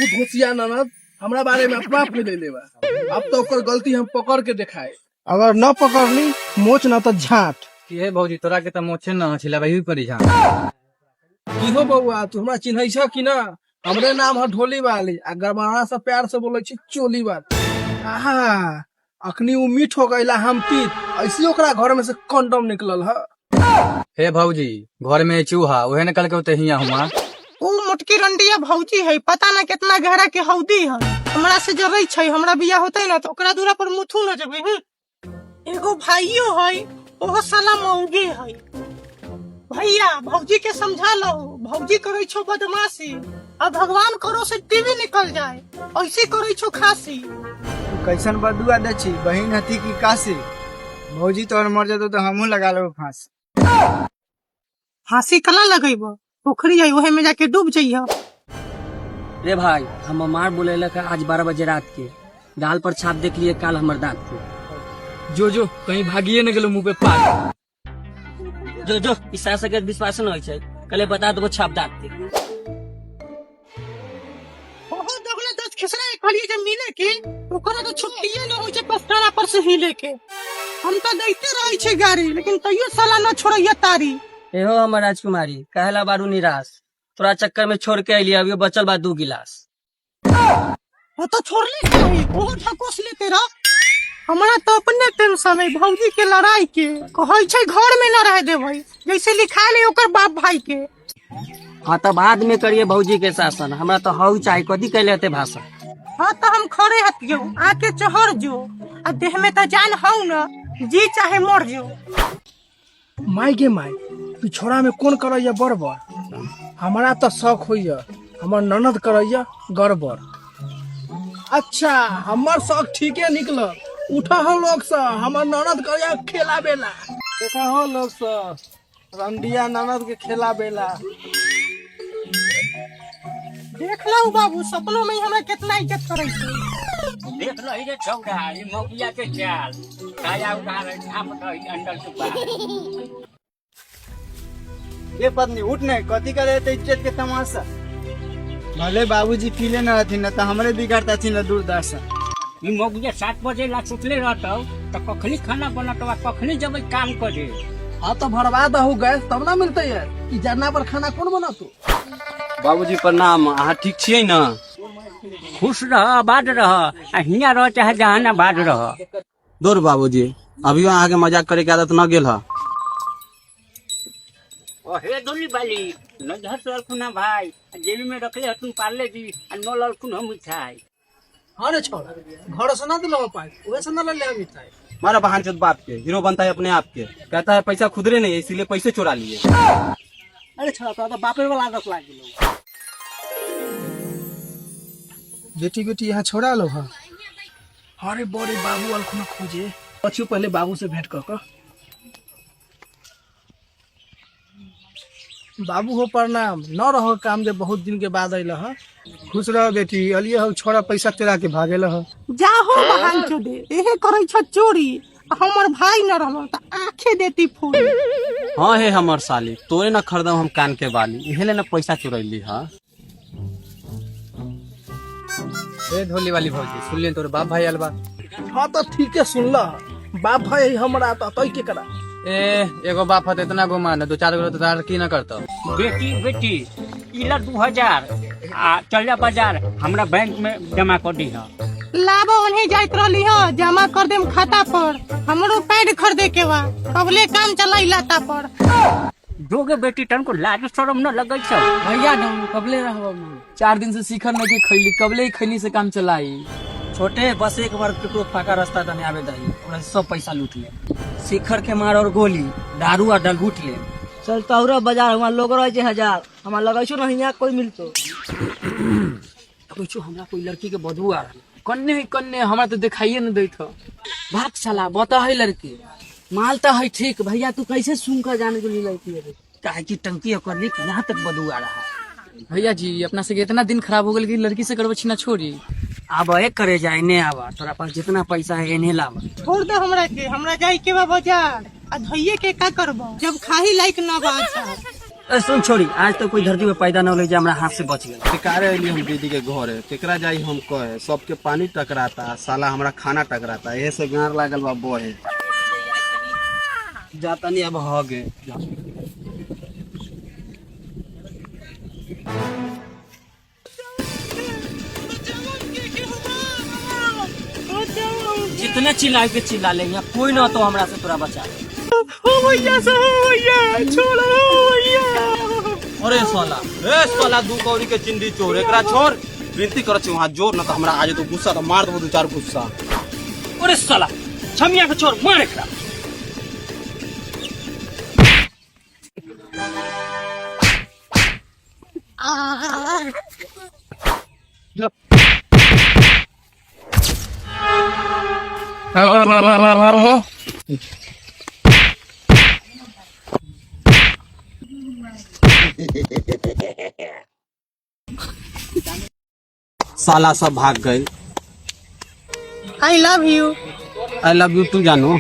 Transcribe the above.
खुद होशियार ननद हमरा बारे में अफवाह फैलैले बा। अब तो ओकर गलती हम पकड़ के दिखाए, अगर न पकड़नी मोच न तो झाट। हे भौजी तोरा के तो मोछे न छिला वही परी जा। की हो बउआ, तू हमरा चिन्है छ कि ना? हमरे नाम है ढोली वाली, आ गरमाना से प्यार से बोले छी चोली वाली। आहा, अखनी उ मीठ हो गईला हम तीत, ऐसे ओकरा घर में से कंडम निकलल है। हे भौजी घर में चूहा उहे निकल के उते हिया हुआ। उ मोटकी रंडिया भौजी है, पता ना कितना गहरा के हौदी है। हमरा से जरै छै, हमरा बियाह होतै ना तो ओकरा दूरा पर मुथू न जबै। एगो भाइयो है, ओहो साला मौगे है। भैया भौजी के समझा लो, भौजी करे छो बदमाशी, अब भगवान करो से टीवी निकल जाए, ऐसे करे छो खासी। कैसन बदुआ दे छी, बहिन हती की काशी। भौजी तोहर मर जतो तो हमहू लगा लेबो फांस। फांसी कला लगेब, पोखरी है ओहे में जाके डूब जइह। रे भाई हम मार बोले का आज 12 बजे रात के गाल पर छाप देख लिए काल हमर दांत के। जो कहीं भागिए न गेलो मुंह पे पान। जो ईसा सके विश्वास न होय छै, कले बता देबो छाप दांत के। ओहो दोगला 10 खिसरा खाली जब मिले के ओकरा तो छुट्टिए न होय छै पस्तारा पर से हिले के। हम तो दैते रहै छै गाड़ी, लेकिन तइयो साला न छोड़ैया तारी। एहो हमर राजकुमारी कहला बारू निराश, तोरा चक्कर में छोड़ के अइली, अभी बचल बा 2 गिलास। वो तो छोड़ ले के ओहो ठकोस लेते रह। हमरा तो अपने टेंशन है भौजी के लड़ाई के, कहै छै घर में न रह देबै, जैसे लिखाइल है ओकर बाप भाई के। हाँ तो बाद में करिए भौजी के शासन, हमरा तो हौ चाहे कदी कहले हते भाषण। हाँ तो हम खड़े हतियो, आके चढ़ जो, आ देह में तो जान हौ न, जी चाहे मर जो। माई गे माई, पिछोड़ा में कौन करैया बड़बड़? हमारा तो शौक होइया हमर ननद करैया गड़बड़। अच्छा, हमर शौक ठीके निकल। उठा हो लोग सा, हमर ननद करैया खेला बेला। देखा हो लोग सा, रंडिया ननद के खेला बेला। देख लो बाबू, सपनों में हमरा कितना इज्जत करे छै। देख लो ये छौड़ा, ये मौकिया के चाल काया उगार झाप तो अंडर चुपा। ये पत्नी उठ नहीं, कथी करे ते इज्जत के तमाशा। भले बाबूजी पीले न रहथिन न तो हमरे बिगाड़ता थी न दूरदर्शा। ये मौकिया 7 बजे ला सुतले रहतो तो कखनी खाना बनतो, कखनी जब काम करे। हाँ तो भरवा दहु गैस, तब ना मिलते है। ई जरना पर खाना कौन बनातो? बाबूजी प्रणाम, अहाँ ठीक छियै न? खुश रह, आबाद रह, आ हियां रह चाहे जहां आबाद रह। दूर बाबूजी, अभी अहाँ के मजाक करे के आदत न गेल ह। ओ हे दुली बाली, न झस लखुना भाई, जेबी में रखले हतुन पाले जी, आ न लखुन हम मिठाई। हाँ रे छोड़ा, घर से ना दिलवा पाए, वही से ना ले ले मिठाई। मारा बहन चोद बाप के, हीरो बनता है अपने आप के, कहता है पैसा खुदरे नहीं है इसीलिए पैसे चुरा लिए। अरे छोड़ा, तो बापे वाला आदत लाग गेलो। बेटी बेटी यहाँ छोड़ा लो। हाँ अरे बड़े बाबू अलखुना खोजे, पछू पहले बाबू से भेंट कर। बाबू हो प्रणाम, न रहो काम जे बहुत दिन के बाद अइल ह। खुश रह बेटी, अलिए हो छोड़ा पैसा तेरा के भागेल ह। जाहो बहन चोदे, एहे करे छ चोरी, हमर भाई न रहलो त आंखें देती फूल। हाँ हे हमर साली, तोरे न खरीदम हम कान के बाली, इहेले न पैसा चुरैली हा। ए ढोली वाली भौजी सुन लिए तोरे बाप भाई आल बा। हाँ तो ठीक है, सुन ला। बाप भाई हमरा तो तई के करा। एगो बाप हते इतना गुमान 2-4 गो तो तार की न करतो। बेटी इला 2000 आ चल जा बाजार, हमरा बैंक में जमा कर दी है। लाबो उन्हें जाइत रहली ह, जमा कर देम खाता पर। हमरो पैड खरीदे के बा, कबले काम चलाई लाता पर। जोगे बेटी तन को लाज शरम न लगै छ। भैया न कबले रहब, 4 दिन से सीखर नहीं के खैली, कबले ही खैनी से काम चलाई। छोटे बस एक बार केकरो फाका रास्ता तने आवे दही, ओकरा सब पैसा लूट ले। शिखर के मार और गोली, दारू आ डलगुट ले। चल तौरा बाजार हमार लोग रहे छै 1000, हमार लगै छौ न हियां कोई मिलतो। कुछ हमरा कोई लड़की के बदबू आ रहा। कन्ने हमरा तो दिखाइए न देत। भाग साला, बता है लड़की मालता है ठीक, भैया तू कैसे सुन कर जाने के लिए लड़की है? काहे की टंकी ओकर लिख यहाँ तक बदबू आ रहा है। भैया जी अपना से इतना दिन खराब हो गल कि लड़की से करबो छिना छोड़ी। अब एक करे जाए ने आवा, तोरा पास जितना पैसा है इन्हें लावा। छोड़ दे हमरा के, हमरा जाई के बा बाजार, आ धइये के का करबो जब खाही लायक न बा। सुन छोड़ी, आज तो कोई धरती पे पैदा न होले जे हमरा हाथ से बच गए। बेकारे अइली हम दीदी के घरे, केकरा जाई हम कहे, सबके पानी टकराता, साला हमरा खाना टकराता, एहे से गार लागल बा बोहे। जाता नहीं अब हो गए। जितने चिल्लाए के चिल्ला ले, यहाँ कोई ना तो हमरा से तोरा बचा ले। अरे साला दू कौड़ी के चिंदी चोर, एकरा छोड़। विनती करत छी वहां जोर न तो हमरा आज तो गुस्सा तो मार देबो दू चार गुस्सा। अरे साला छमिया के छोड़, मार एकरा। साला सब भाग गए। I love you. I love you तू जानो।